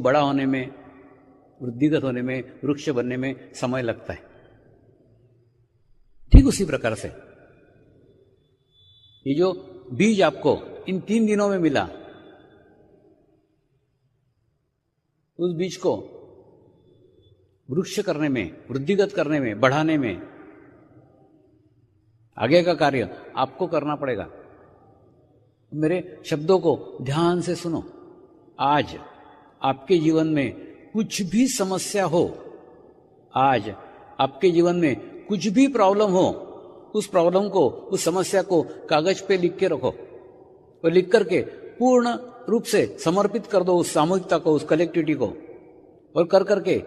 बड़ा होने में, वृद्धिगत होने में, वृक्ष बनने में समय लगता है। ठीक उसी प्रकार से ये जो बीज आपको इन 3 दिनों में मिला, उस बीज को वृक्ष करने में, वृद्धिगत करने में, बढ़ाने में आगे का कार्य आपको करना पड़ेगा। मेरे शब्दों को ध्यान से सुनो। आज आपके जीवन में कुछ भी समस्या हो, आज आपके जीवन में कुछ भी प्रॉब्लम हो, उस प्रॉब्लम को, उस समस्या को कागज पे लिख के रखो और लिख करके पूर्ण रूप से समर्पित कर दो उस सामूहिकता को, उस कलेक्टिविटी को। और कर करके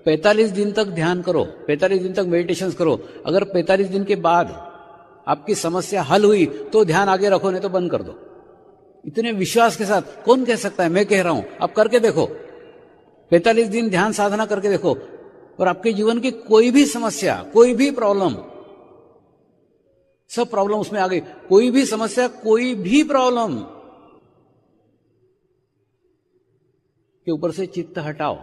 45 दिन तक ध्यान करो, 45 दिन तक मेडिटेशन करो। अगर 45 दिन के बाद आपकी समस्या हल हुई तो ध्यान आगे रखो, नहीं तो बंद कर दो। इतने विश्वास के साथ कौन कह सकता है? मैं कह रहा हूं, आप करके देखो। 45 दिन ध्यान साधना करके देखो और आपके जीवन की कोई भी समस्या, कोई भी प्रॉब्लम, सब प्रॉब्लम उसमें आ गई। कोई भी समस्या, कोई भी प्रॉब्लम के ऊपर से चित्त हटाओ।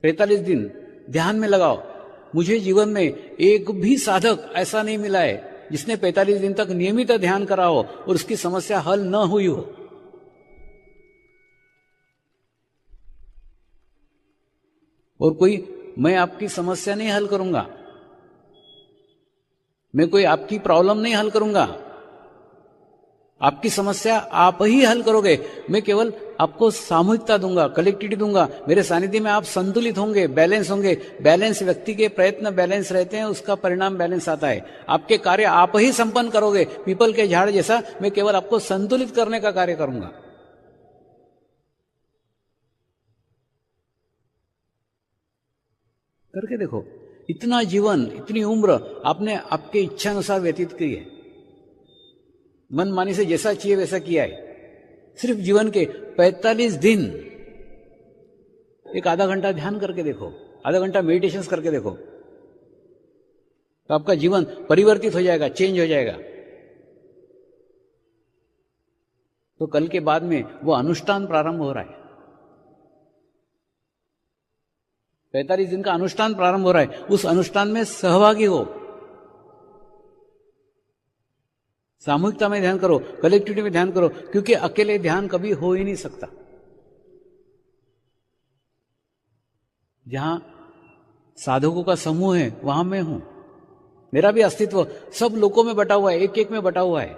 45 दिन ध्यान में लगाओ। मुझे जीवन में एक भी साधक ऐसा नहीं मिला है जिसने 45 दिन तक नियमित ध्यान करा हो और उसकी समस्या हल न हुई हो। और कोई मैं आपकी समस्या नहीं हल करूंगा, मैं कोई आपकी प्रॉब्लम नहीं हल करूंगा, आपकी समस्या आप ही हल करोगे। मैं केवल आपको सामूहिकता दूंगा, कलेक्टिविटी दूंगा। मेरे सानिध्य में आप संतुलित होंगे, बैलेंस होंगे। बैलेंस व्यक्ति के प्रयत्न बैलेंस रहते हैं, उसका परिणाम बैलेंस आता है। आपके कार्य आप ही संपन्न करोगे। पीपल के झाड़ जैसा मैं केवल आपको संतुलित करने का कार्य करूंगा। करके देखो। इतना जीवन, इतनी उम्र आपने आपके इच्छा अनुसार व्यतीत की है, मनमानी से जैसा चाहिए वैसा किया है। सिर्फ जीवन के 45 दिन एक आधा घंटा ध्यान करके देखो, आधा घंटा मेडिटेशन करके देखो, तो आपका जीवन परिवर्तित हो जाएगा, चेंज हो जाएगा। तो कल के बाद में वो अनुष्ठान प्रारंभ हो रहा है। 45 दिन का अनुष्ठान प्रारंभ हो रहा है। उस अनुष्ठान में सहभागी हो, सामूहिकता में ध्यान करो, कलेक्टिविटी में ध्यान करो, क्योंकि अकेले ध्यान कभी हो ही नहीं सकता। जहां साधकों का समूह है वहां मैं हूं। मेरा भी अस्तित्व सब लोगों में बटा हुआ है, एक एक में बटा हुआ है।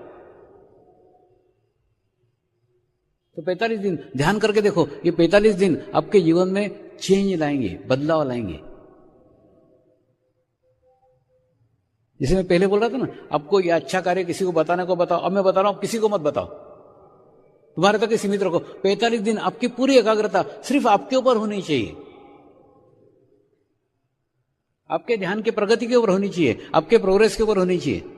तो 45 दिन ध्यान करके देखो। ये 45 दिन आपके जीवन में चेंज लाएंगे, बदलाव लाएंगे। जैसे मैं पहले बोल रहा था ना, आपको ये अच्छा कार्य किसी को बताने को बताओ। अब मैं बता रहा हूं, किसी को मत बताओ, तुम्हारे तक ही सीमित रखो। 45 दिन आपकी पूरी एकाग्रता सिर्फ आपके ऊपर होनी चाहिए, आपके ध्यान की प्रगति के ऊपर होनी चाहिए, आपके प्रोग्रेस के ऊपर होनी चाहिए।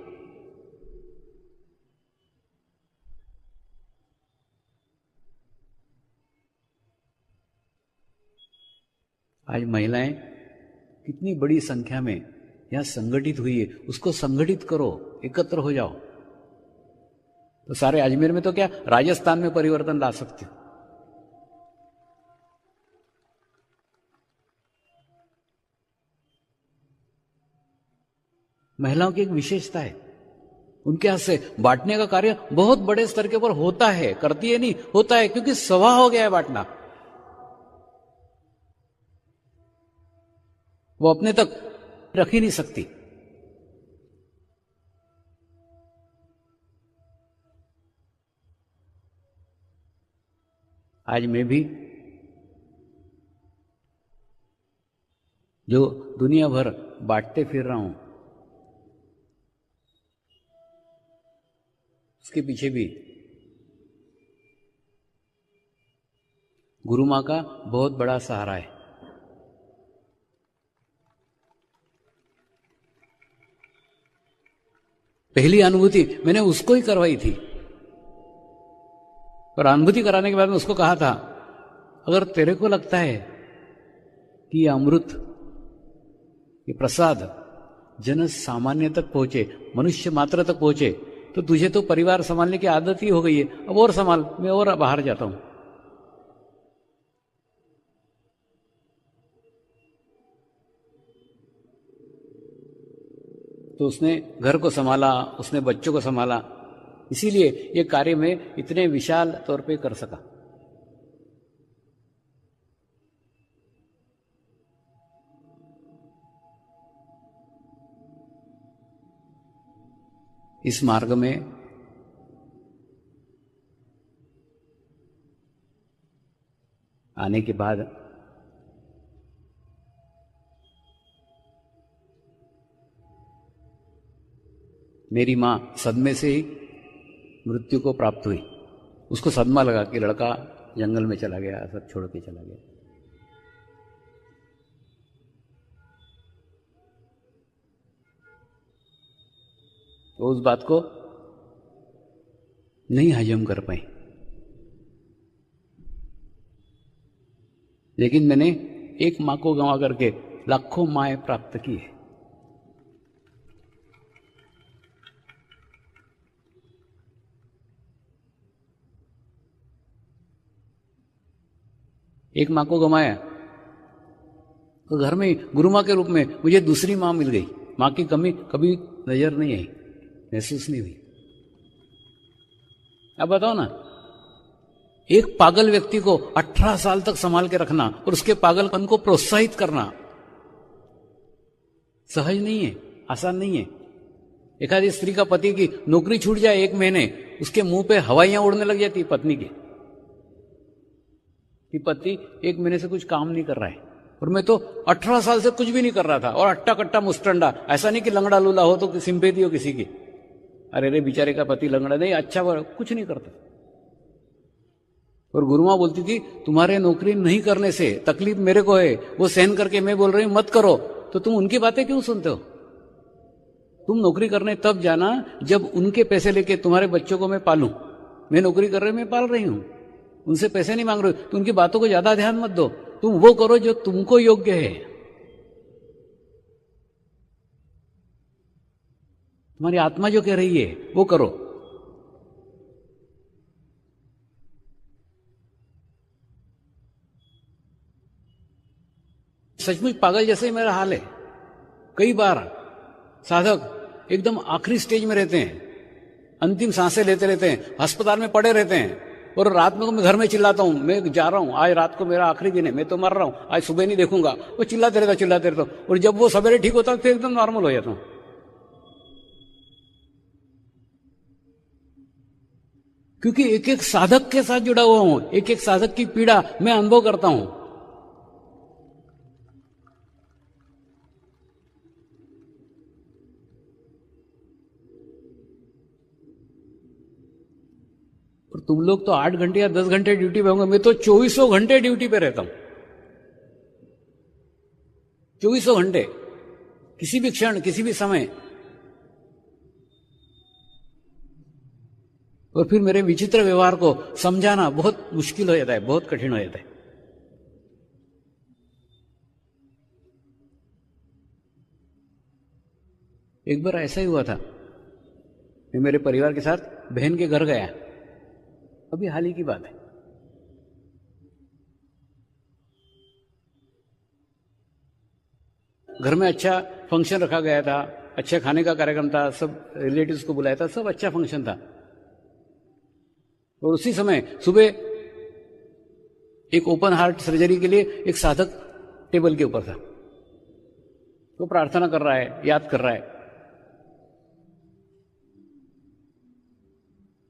आज महिलाएं कितनी बड़ी संख्या में यहां संगठित हुई है, उसको संगठित करो, एकत्र हो जाओ। तो सारे अजमेर में तो क्या, राजस्थान में परिवर्तन ला सकते हो। महिलाओं की एक विशेषता है, उनके हाथ से बांटने का कार्य बहुत बड़े स्तर के ऊपर होता है। करती है नहीं, होता है, क्योंकि स्वभाव हो गया है बांटना। वो अपने तक रख ही नहीं सकती। आज मैं भी जो दुनिया भर बांटते फिर रहा हूं, उसके पीछे भी गुरु मां का बहुत बड़ा सहारा है। पहली अनुभूति मैंने उसको ही करवाई थी, और अनुभूति कराने के बाद में उसको कहा था, अगर तेरे को लगता है कि ये अमृत, ये प्रसाद जन सामान्य तक पहुंचे, मनुष्य मात्र तक पहुंचे, तो तुझे तो परिवार संभालने की आदत ही हो गई है, अब और संभाल, मैं और बाहर जाता हूं। तो उसने घर को संभाला, उसने बच्चों को संभाला, इसीलिए ये कार्य में इतने विशाल तौर पे कर सका। इस मार्ग में आने के बाद मेरी मां सदमे से ही मृत्यु को प्राप्त हुई। उसको सदमा लगा कि लड़का जंगल में चला गया, सब छोड़ के चला गया। तो उस बात को नहीं हजम कर पाई, लेकिन मैंने एक मां को गंवा करके लाखों माएं प्राप्त की है। एक मां को गंवाया तो घर में गुरु मां के रूप में मुझे दूसरी मां मिल गई। मां की कमी कभी नजर नहीं आई, महसूस नहीं हुई। अब बताओ ना, एक पागल व्यक्ति को 18 साल तक संभाल के रखना और उसके पागलपन को प्रोत्साहित करना सहज नहीं है, आसान नहीं है। एखादी स्त्री का पति की नौकरी छूट जाए 1 महीने, उसके मुंह पे हवाइयां उड़ने लग जाती पत्नी की, कि पति 1 महीने से कुछ काम नहीं कर रहा है और मैं तो 18 साल से कुछ भी नहीं कर रहा था, और अट्टा कट्टा मुस्टंडा। ऐसा नहीं कि लंगड़ा लूला हो तो सिंपैथी हो किसी की, अरे रे बेचारे का पति लंगड़ा, नहीं, अच्छा कुछ नहीं करता। और गुरुमां बोलती थी तुम्हारे नौकरी नहीं करने से तकलीफ मेरे को है, वो सहन करके मैं बोल रही हूं मत करो, तो तुम उनकी बातें क्यों सुनते हो? तुम नौकरी करने तब जाना जब उनके पैसे लेके तुम्हारे बच्चों को मैं पालूं। मैं नौकरी कर रही हूं, मैं पाल रही हूं, उनसे पैसे नहीं मांग रहे हो, तो उनकी बातों को ज्यादा ध्यान मत दो। तुम वो करो जो तुमको योग्य है। तुम्हारी आत्मा जो कह रही है वो करो। सचमुच पागल जैसे ही मेरा हाल है। कई बार साधक एकदम आखिरी स्टेज में रहते हैं, अंतिम सांसें लेते रहते हैं, अस्पताल में पड़े रहते हैं, और रात में मैं घर में चिल्लाता हूं, मैं जा रहा हूं, आज रात को मेरा आखिरी दिन है, मैं तो मर रहा हूं, आज सुबह नहीं देखूंगा। वो चिल्लाते रहता, और जब वो सवेरे ठीक होता फिर एकदम नॉर्मल हो जाता हूं। क्योंकि एक एक साधक के साथ जुड़ा हुआ हूं, एक एक साधक की पीड़ा मैं अनुभव करता हूं। और तुम लोग तो 8 घंटे या 10 घंटे ड्यूटी पे होंगे, मैं तो 2400 घंटे ड्यूटी पे रहता हूं। 2400 घंटे, किसी भी क्षण, किसी भी समय। और फिर मेरे विचित्र व्यवहार को समझाना बहुत मुश्किल हो जाता है, बहुत कठिन हो जाता है। एक बार ऐसा ही हुआ था, मैं मेरे परिवार के साथ बहन के घर गया, अभी हाल ही की बात है। घर में अच्छा फंक्शन रखा गया था, अच्छा खाने का कार्यक्रम था, सब रिलेटिव्स को बुलाया था, सब अच्छा फंक्शन था। और उसी समय सुबह एक ओपन हार्ट सर्जरी के लिए एक साधक टेबल के ऊपर था, वो प्रार्थना कर रहा है, याद कर रहा है।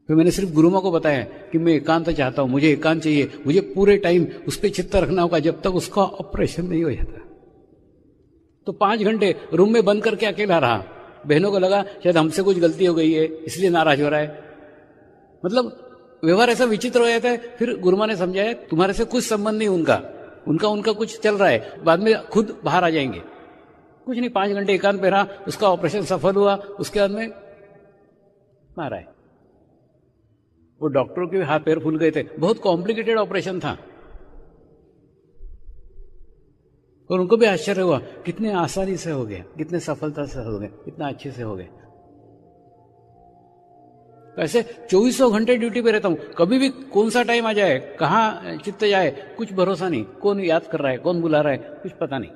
फिर मैंने सिर्फ गुरुमां को बताया कि मैं एकांत चाहता हूं, मुझे एकांत चाहिए, मुझे पूरे टाइम उस पर चित्त रखना होगा जब तक उसका ऑपरेशन नहीं हो जाता। तो 5 घंटे रूम में बंद करके अकेला रहा। बहनों को लगा शायद हमसे कुछ गलती हो गई है, इसलिए नाराज हो रहा है। मतलब व्यवहार ऐसा विचित्र हो जाता है। फिर गुरुमां ने समझाया तुम्हारे से कुछ संबंध नहीं उनका कुछ चल रहा है, बाद में खुद बाहर आ जाएंगे। कुछ नहीं, 5 घंटे एकांत पे रहा, उसका ऑपरेशन सफल हुआ। उसके बाद में मारा है। वो डॉक्टरों के हाथ पैर फूल गए थे, बहुत कॉम्प्लिकेटेड ऑपरेशन था। और उनको भी आश्चर्य हुआ कितने आसानी से हो गया, कितने सफलता से हो गया, कितना अच्छे से हो गया। ऐसे 2400 घंटे ड्यूटी पे रहता हूं, कभी भी कौन सा टाइम आ जाए, कहां चित्त जाए, कुछ भरोसा नहीं। कौन याद कर रहा है, कौन बुला रहा है, कुछ पता नहीं।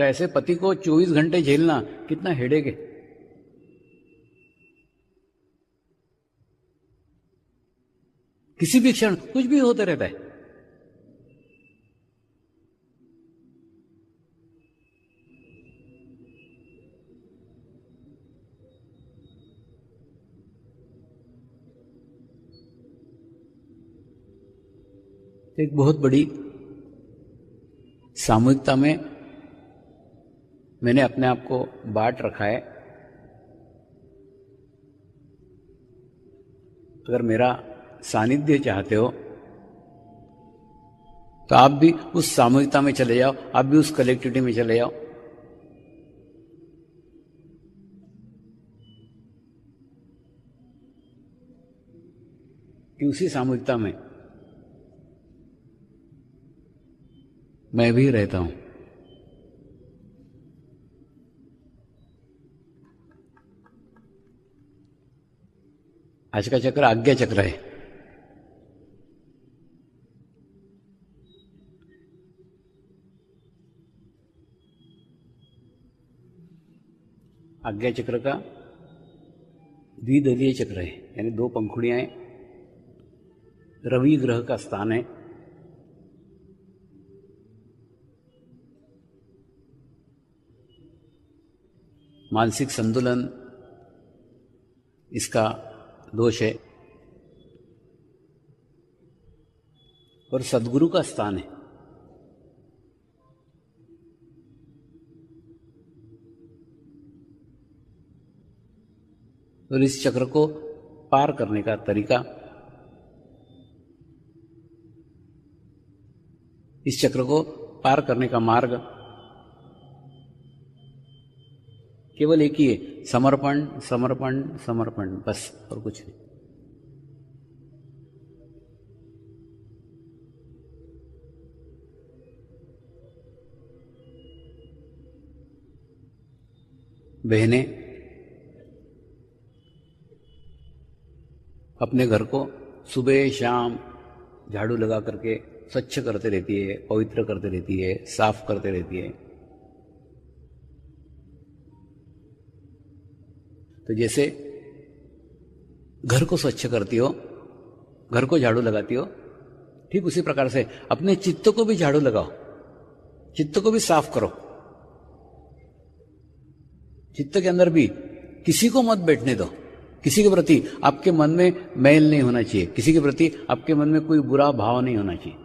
तो ऐसे पति को 24 घंटे झेलना कितना हेडेक है। किसी भी क्षण कुछ भी होता रहता है। एक बहुत बड़ी सामूहिकता में मैंने अपने आप को बांट रखा है। अगर मेरा सानिध्य चाहते हो तो आप भी उस सामूहिकता में चले जाओ, आप भी उस कलेक्टिविटी में चले जाओ। कि उसी सामूहिकता में मैं भी रहता हूं। आज का चक्र आज्ञा चक्र है। आज्ञा चक्र का द्विदलीय चक्र है, यानी दो पंखुड़ियां हैं। रवि ग्रह का स्थान है। मानसिक संतुलन इसका दोष है और सद्गुरु का स्थान है। और इस चक्र को पार करने का तरीका, इस चक्र को पार करने का मार्ग केवल एक ही है, समर्पण समर्पण समर्पण, बस, और कुछ नहीं। बहनें अपने घर को सुबह शाम झाड़ू लगा करके स्वच्छ करते रहती है, पवित्र करते रहती है, साफ करते रहती है। तो जैसे घर को स्वच्छ करती हो, घर को झाड़ू लगाती हो, ठीक उसी प्रकार से अपने चित्त को भी झाड़ू लगाओ, चित्त को भी साफ करो। चित्त के अंदर भी किसी को मत बैठने दो। किसी के प्रति आपके मन में मैल नहीं होना चाहिए, किसी के प्रति आपके मन में कोई बुरा भाव नहीं होना चाहिए।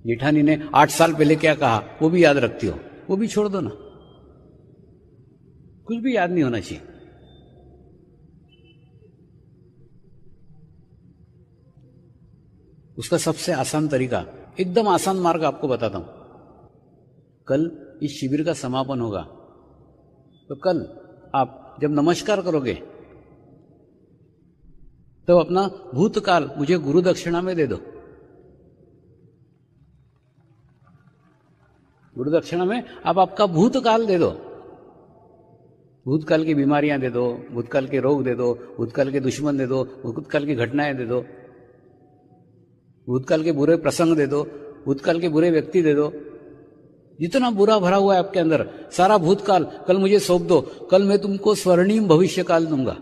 जेठानी ने 8 साल पहले क्या कहा वो भी याद रखती हो, वो भी छोड़ दो ना, कुछ भी याद नहीं होना चाहिए। उसका सबसे आसान तरीका, एकदम आसान मार्ग आपको बताता हूं। कल इस शिविर का समापन होगा, तो कल आप जब नमस्कार करोगे तो अपना भूतकाल मुझे गुरु दक्षिणा में दे दो। गुरु दक्षिणा में आप आपका भूतकाल दे दो। भूतकाल की बीमारियां दे दो, भूतकाल के रोग दे दो, भूतकाल के दुश्मन दे दो, भूतकाल की घटनाएं दे दो, भूतकाल के बुरे प्रसंग दे दो, भूतकाल के बुरे व्यक्ति दे दो। जितना बुरा भरा हुआ है आपके अंदर, सारा भूतकाल कल मुझे सौंप दो। कल मैं तुमको स्वर्णिम भविष्य काल दूंगा।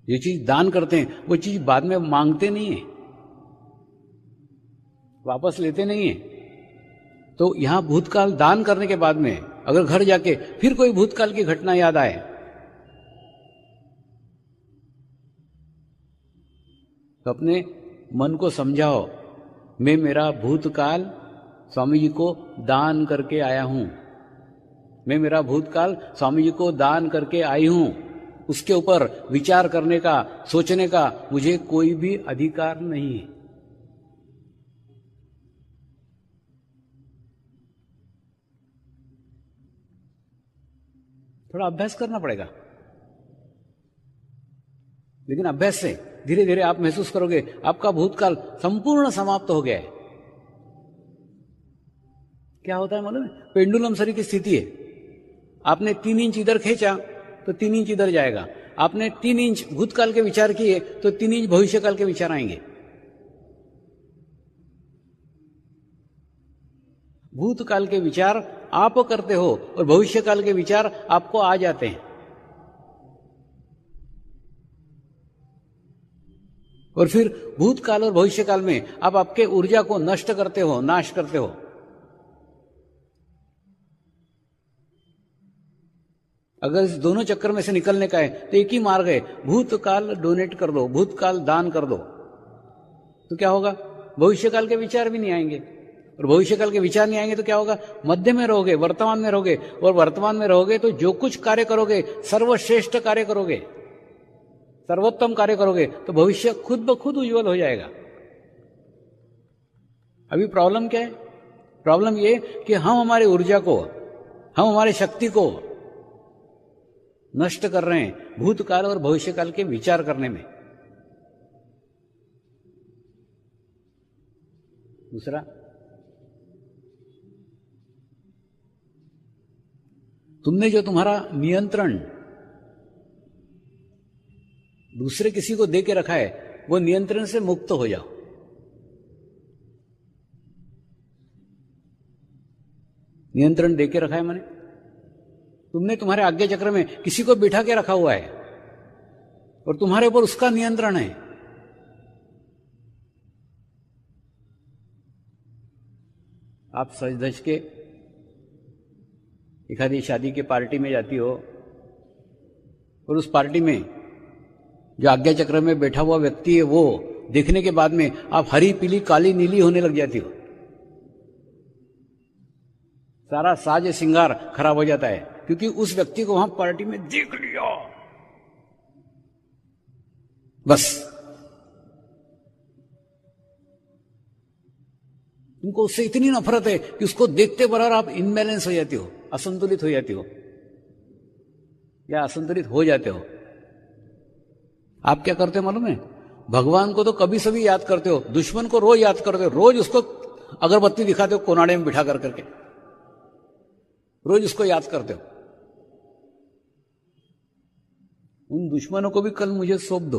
ये चीज दान करते हैं, वो चीज बाद में मांगते नहीं है, वापस लेते नहीं है। तो यहां भूतकाल दान करने के बाद में अगर घर जाके फिर कोई भूतकाल की घटना याद आए तो अपने मन को समझाओ, मैं मेरा भूतकाल स्वामी जी को दान करके आया हूं, मैं मेरा भूतकाल स्वामी जी को दान करके आई हूं। उसके ऊपर विचार करने का, सोचने का मुझे कोई भी अधिकार नहीं है। थोड़ा अभ्यास करना पड़ेगा, लेकिन अभ्यास से धीरे धीरे आप महसूस करोगे आपका भूतकाल संपूर्ण समाप्त हो गया है। क्या होता है मालूम है? पेंडुलम सरी की स्थिति है। आपने 3 इंच इधर खींचा तो 3 इंच इधर जाएगा। आपने 3 इंच भूतकाल के विचार किए तो 3 इंच भविष्यकाल के विचार आएंगे। भूतकाल के विचार आप करते हो और भविष्य काल के विचार आपको आ जाते हैं। और फिर भूतकाल और भविष्य काल में आप आपके ऊर्जा को नष्ट करते हो, नाश करते हो। अगर इस दोनों चक्कर में से निकलने का है तो एक ही मार्ग है, भूतकाल डोनेट कर दो, भूतकाल दान कर दो। तो क्या होगा? भविष्य काल के विचार भी नहीं आएंगे, और भविष्य काल के विचार नहीं आएंगे तो क्या होगा? मध्य में रहोगे, वर्तमान में रहोगे, और वर्तमान में रहोगे तो जो कुछ कार्य करोगे सर्वश्रेष्ठ कार्य करोगे, सर्वोत्तम कार्य करोगे, तो भविष्य खुद ब खुद उज्जवल हो जाएगा। अभी प्रॉब्लम क्या है? प्रॉब्लम ये कि हम हमारी ऊर्जा को, हम हमारी शक्ति को नष्ट कर रहे हैं भूतकाल और भविष्यकाल के विचार करने में। दूसरा, तुमने जो तुम्हारा नियंत्रण दूसरे किसी को दे के रखा है, वो नियंत्रण से मुक्त हो जाओ। नियंत्रण दे के रखा है माने तुमने तुम्हारे आज्ञा चक्र में किसी को बिठा के रखा हुआ है और तुम्हारे ऊपर उसका नियंत्रण है। आप सज धज के एखादी शादी की पार्टी में जाती हो और उस पार्टी में जो आज्ञा चक्र में बैठा हुआ व्यक्ति है वो देखने के बाद में आप हरी पीली काली नीली होने लग जाती हो। सारा साज श्रृंगार खराब हो जाता है क्योंकि उस व्यक्ति को वहां पार्टी में देख लिया, बस तुमको उससे इतनी नफरत है कि उसको देखते बराबर आप इनबैलेंस हो जाती हो, असंतुलित हो जाती हो या असंतुलित हो जाते हो। आप क्या करते हो मालूम है? भगवान को तो कभी सभी याद करते हो, दुश्मन को रोज याद करते हो, रोज उसको अगरबत्ती दिखाते हो कोनाड़े में बिठा कर करके, रोज उसको याद करते हो। उन दुश्मनों को भी कल मुझे सौंप दो।